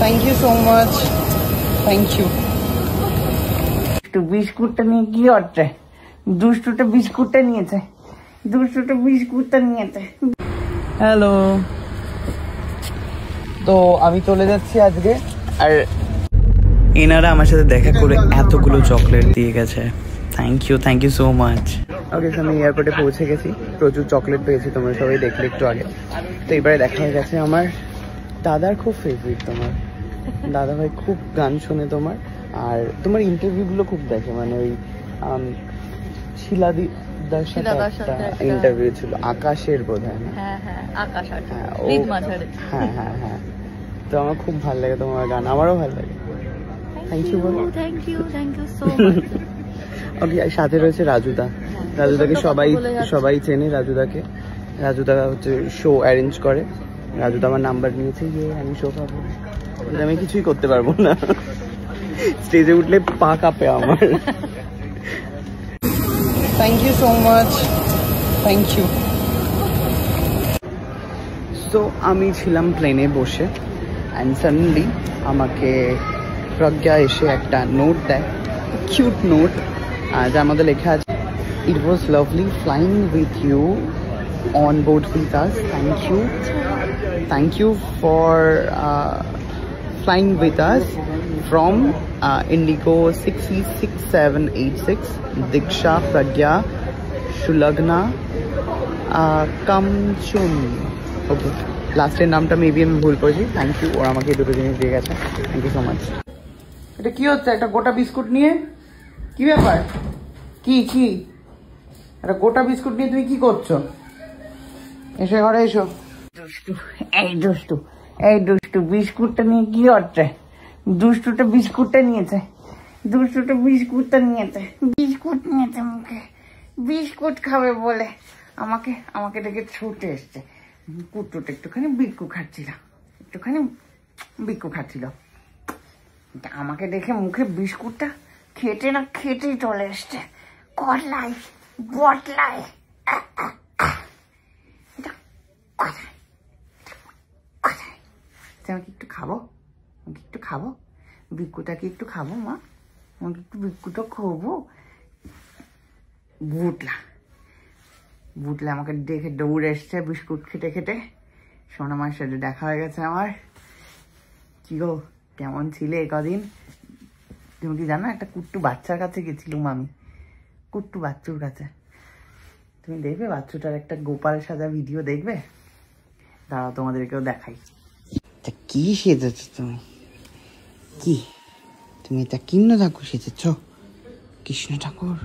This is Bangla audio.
Thank you so much, thank you. একটু বিস্কুটটা নিয়ে কি হচ্ছে? দুষ্টুটা বিস্কুটটা নিয়েছে, দুষ্টুটা বিস্কুটটা নিয়েছে। হ্যালো, তো আমি চলে যাচ্ছি আজকে। আর এনারা আমার সাথে দেখা করে এতগুলো চকলেট দিয়ে গেছে। Thank you so much. Okay, আমি এয়ারপোর্টে পৌঁছে গেছি, প্রচুর চকলেট পেয়েছি, তোমরা সবাই দেখলে একটু আগে। তো এবারে দেখা হয়ে গেছে আমার দাদার খুব ফেভারিট, তোমার দাদা ভাই খুব গান শোনে তোমার, আর তোমার ইন্টারভিউগুলো খুব দেখে, মানে ওই শিলাদিদার সাথে একটা ইন্টারভিউ ছিল, আকাশের বোধহয় না? হ্যাঁ, তো আমার খুব ভালো লাগে তোমার গান, আমারও ভালো লাগে। থ্যাংক ইউ বলো। Thank you so much. Okay, সাথে রয়েছে রাজুদা। রাজুদাকে সবাই চেনে। রাজুদা হচ্ছে শো অ্যারেঞ্জ করে। রাজুদা আমার নাম্বার নিয়েছে, আমি শো পাবো, আমি কিছুই করতে পারবো না, স্টেজে উঠলে পা কাঁপে আমার। Thank you so much, thank you. তো আমি ছিলাম প্লেনে বসে, অ্যান্ড সাডেনলি আমাকে প্রজ্ঞা এসে একটা নোট দেয়, কিউট নোট, যার মধ্যে লেখা আছে, it was lovely flying with you on board with us, thank you for flying with us from Indigo 66786, Diksha Pragya Shulagna Kamchun। ওকে, লাস্টের নামটা মেবি আমি ভুল করেছি। থ্যাংক ইউ, ওরা আমাকে দুটো জিনিস দিয়ে গেছে, থ্যাংক ইউ সো মাচ। এটা কি হচ্ছে? একটা গোটা বিস্কুট নিয়ে কি ব্যাপার? কি একটা গোটা বিস্কুট নিয়ে তুমি কি করছো? এসো ঘরে এসো। দুষ্টু বিস্কুটটা নিয়ে কি হচ্ছে? দুষ্টুটা বিস্কুটটা নিয়েছে, বিস্কুট নিয়েছে মুখে, বিস্কুট খাবে বলে আমাকে দেখে ছুটে এসছে। কুট্টুটা একটুখানি বিক্কু খাচ্ছিল, আমাকে দেখে মুখে বিস্কুটটা খেতেই চলে এসছে, বটলায়। আমাকে একটু খাবো, বিক্কুটাকে একটু খাবো মা, আমাকে একটু বিক্কুটা খাবো। বুটলা আমাকে দেখে দৌড়ে এসছে বিস্কুট খেতে। সোনামার সাথে দেখা হয়ে গেছে আমার। কি গো, কেমন ছিলে কদিন? তুমি কি জানো, একটা কুট্টু বাচ্চার কাছে গেছিলাম আমি, কুট্টু বাচ্চুর কাছে। তুমি দেখবে বাচ্চুটার একটা গোপাল সাজা ভিডিও দেখবে, দাঁড়াও তোমাদেরকেও দেখাই। কি সেজেছ তুমি? তুমি এটা কৃষ্ণ ঠাকুর সেজেছ? কৃষ্ণ ঠাকুর?